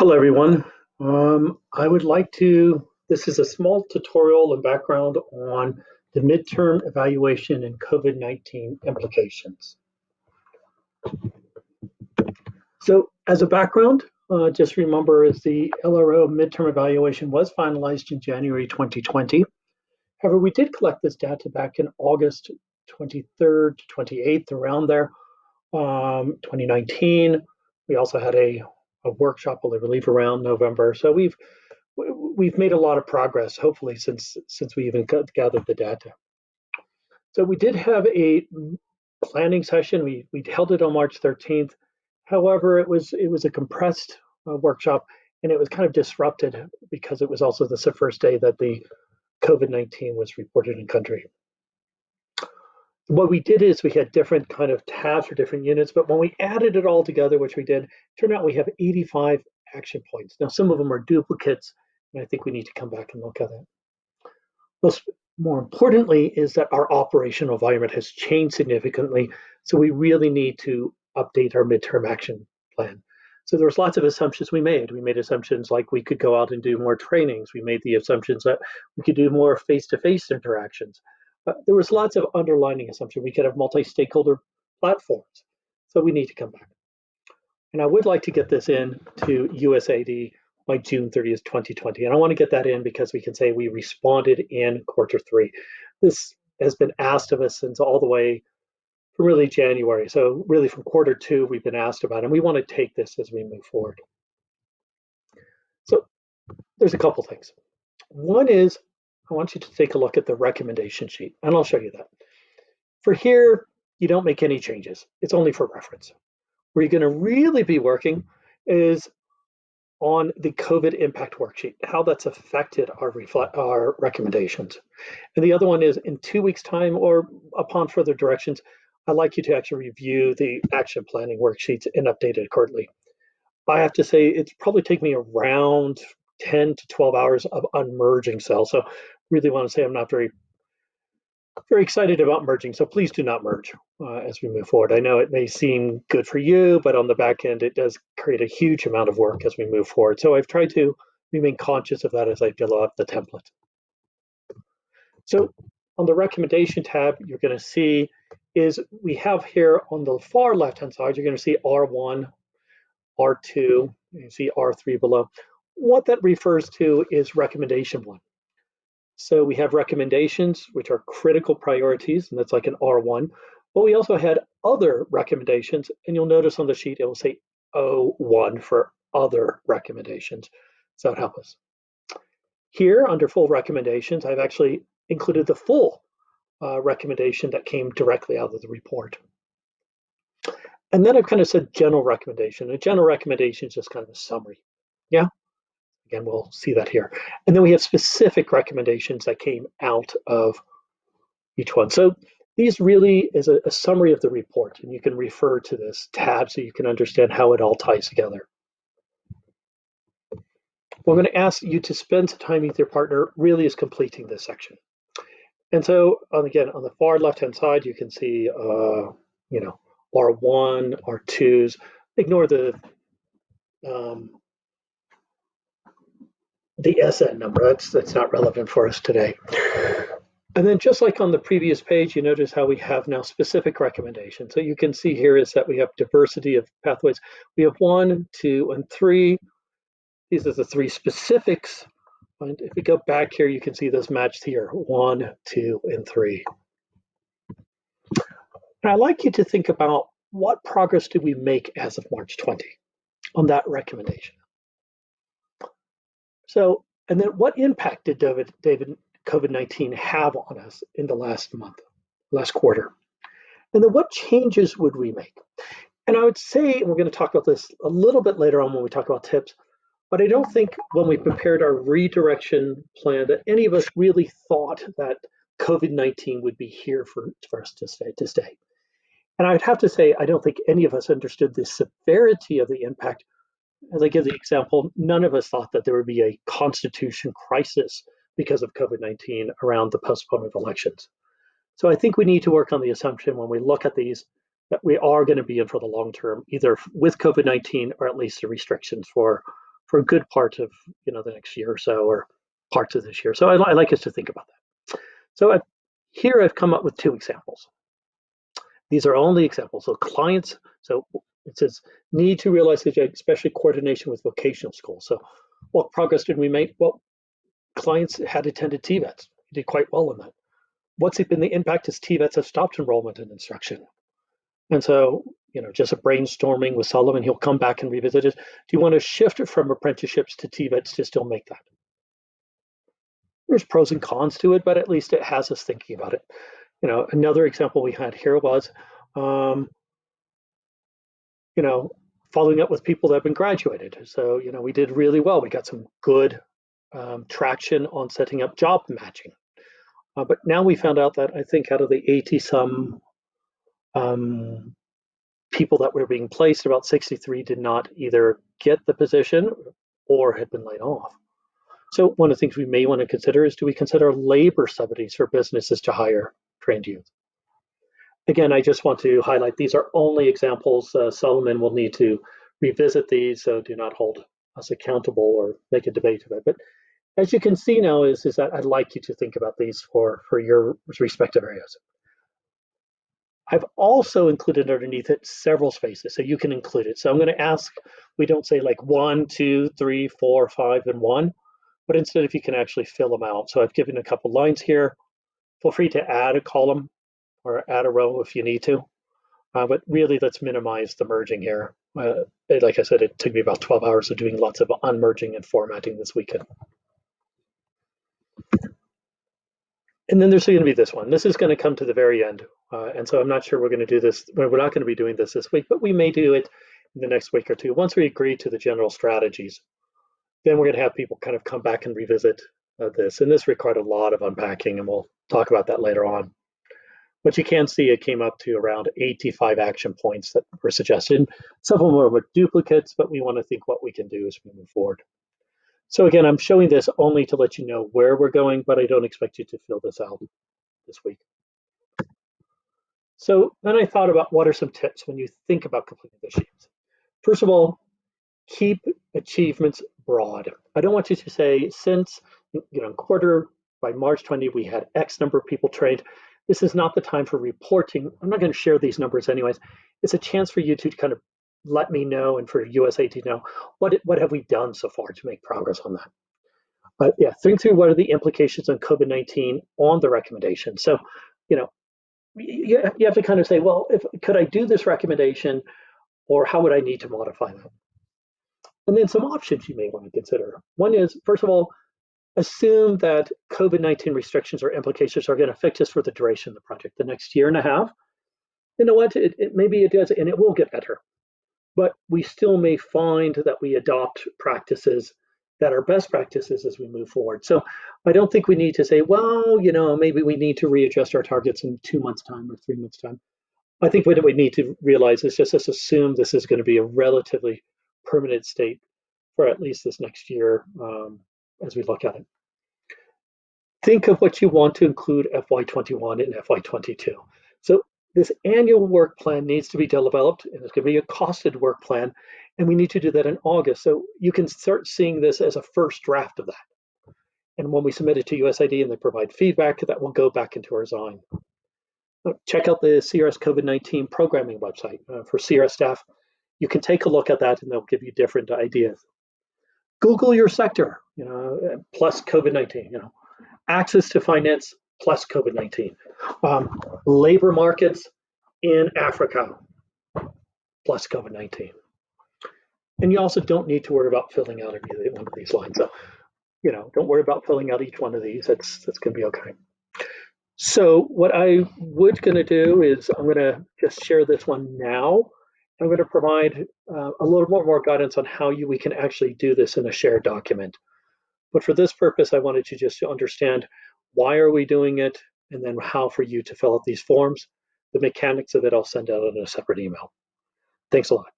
Hello, everyone. This is a small tutorial and background on the midterm evaluation and COVID-19 implications. So as a background, just remember as the LRO midterm evaluation was finalized in January 2020. However, we did collect this data back in August 23rd to 28th, around there, 2019. We also had a workshop, I believe, around November. So we've made a lot of progress, hopefully, since we even gathered the data. So we did have a planning session. We held it on March 13th. However, it was a compressed workshop, and it was kind of disrupted because it was also the first day that the COVID-19 was reported in country. What we did is we had different kind of tabs for different units, but when we added it all together, which we did, turned out we have 85 action points. Now, some of them are duplicates, and I think we need to come back and look at it. More importantly is that our operational environment has changed significantly, so we really need to update our midterm action plan. So there's lots of assumptions we made. We made assumptions like we could go out and do more trainings. We made the assumptions that we could do more face-to-face interactions. There was lots of underlying assumption. We could have multi-stakeholder platforms. So we need to come back. And I would like to get this in to USAID by June 30th, 2020. And I want to get that in because we can say we responded in Q3. This has been asked of us since all the way from really January. So really from Q2, we've been asked about it. And we want to take this as we move forward. So there's a couple things. One is I want you to take a look at the recommendation sheet, and I'll show you that. For here, you don't make any changes. It's only for reference. Where you're going to really be working is on the COVID impact worksheet, how that's affected our recommendations. And the other one is in 2 weeks' time or upon further directions, I'd like you to actually review the action planning worksheets and update it accordingly. I have to say it's probably taken me around 10 to 12 hours of unmerging cells. So really want to say I'm not very excited about merging. So please do not merge as we move forward. I know it may seem good for you, but on the back end, it does create a huge amount of work as we move forward. So I've tried to remain conscious of that as I develop the template. So on the recommendation tab, you're going to see is we have here on the far left-hand side, you're going to see R1, R2, you see R3 below. What that refers to is recommendation 1. So we have recommendations, which are critical priorities, and that's like an R1. But we also had other recommendations, and you'll notice on the sheet it will say O1 for other recommendations. So that'll help us. Here, under full recommendations, I've actually included the full recommendation that came directly out of the report. And then I've kind of said general recommendation. A general recommendation is just kind of a summary. Yeah. Again, we'll see that here. And then we have specific recommendations that came out of each one. So these really is a summary of the report, and you can refer to this tab so you can understand how it all ties together. What I'm going to ask you to spend some time with your partner really is completing this section. And so, again, on the far left-hand side, you can see, R1, R2s. Ignore the SN number. That's not relevant for us today. And then just like on the previous page, you notice how we have now specific recommendations. So you can see here is that we have diversity of pathways. We have 1, 2, and 3. These are the 3 specifics. And if we go back here, you can see those matched here, 1, 2, and 3. And I'd like you to think about what progress did we make as of March 20 on that recommendation. So, and then what impact did COVID-19 have on us in the last quarter? And then what changes would we make? And I would say, and we're going to talk about this a little bit later on when we talk about tips, but I don't think when we prepared our redirection plan that any of us really thought that COVID-19 would be here for us to stay. And I would have to say, I don't think any of us understood the severity of the impact. As I give the example, none of us thought that there would be a constitution crisis because of COVID-19 around the postponement of elections. So I think we need to work on the assumption when we look at these that we are going to be in for the long term, either with COVID-19 or at least the restrictions for for a good part of the next year or so, or parts of this year. So I like us to think about that. So here I've come up with 2 examples. These are only examples. So clients, so it says need to realize especially coordination with vocational schools. So what progress did we make? Well, clients had attended TVETs. We did quite well on that. What's been the impact as TVETs have stopped enrollment and instruction? And so, just a brainstorming with Sullivan, he'll come back and revisit it. Do you want to shift it from apprenticeships to TVETs to still make that? There's pros and cons to it, but at least it has us thinking about it. Another example we had here was, following up with people that have been graduated. So, we did really well. We got some good traction on setting up job matching. But now we found out that I think out of the 80-some people that were being placed, about 63 did not either get the position or had been laid off. So one of the things we may want to consider is, do we consider labor subsidies for businesses to hire trained youth? Again, I just want to highlight these are only examples. Solomon will need to revisit these, so do not hold us accountable or make a debate of it. But as you can see now is that I'd like you to think about these for your respective areas. I've also included underneath it several spaces, so you can include it. So I'm going to ask, we don't say like 1, 2, 3, 4, 5, and 1, but instead if you can actually fill them out. So I've given a couple lines here. Feel free to add a column or add a row if you need to, but really let's minimize the merging here. Like I said, it took me about 12 hours of doing lots of unmerging and formatting this weekend. And then there's going to be this one. This is going to come to the very end. And so I'm not sure we're going to do this. We're not going to be doing this week, but we may do it in the next week or two. Once we agree to the general strategies, then we're going to have people kind of come back and revisit this. And this required a lot of unpacking, and we'll talk about that later on. But you can see it came up to around 85 action points that were suggested. Some of them were duplicates, but we want to think what we can do as we move forward. So again, I'm showing this only to let you know where we're going, but I don't expect you to fill this out this week. So then I thought about what are some tips when you think about completing the sheets. First of all, keep achievements broad. I don't want you to say, since quarter by March 20, we had X number of people trained. This is not the time for reporting. I'm not going to share these numbers anyways. It's a chance for you to kind of let me know, and for USA to know what have we done so far to make progress on that. But yeah, think through what are the implications of COVID-19 on the recommendation. So, you have to kind of say, well, could I do this recommendation, or how would I need to modify that? And then some options you may want to consider. One is, first of all, assume that COVID-19 restrictions or implications are going to affect us for the duration of the project, the next year and a half. You know what? Maybe it does, and it will get better. But we still may find that we adopt practices that are best practices as we move forward. So I don't think we need to say, well, maybe we need to readjust our targets in 2 months' time or 3 months' time. I think what we need to realize is just assume this is going to be a relatively permanent state for at least this next year as we look at it. Think of what you want to include FY21 and FY22. So this annual work plan needs to be developed, and it's going to be a costed work plan, and we need to do that in August. So you can start seeing this as a first draft of that. And when we submit it to USAID and they provide feedback, that will go back into our design. Check out the CRS COVID-19 programming website for CRS staff. You can take a look at that, and they'll give you different ideas. Google your sector, plus COVID-19, access to finance plus COVID-19, labor markets in Africa plus COVID-19. And you also don't need to worry about filling out every one of these lines. So, don't worry about filling out each one of these. That's going to be okay. So what I was going to do is I'm going to just share this one now. I'm going to provide a little more guidance on how we can actually do this in a shared document. But for this purpose, I wanted you just to understand why are we doing it, and then how for you to fill out these forms. The mechanics of it I'll send out in a separate email. Thanks a lot.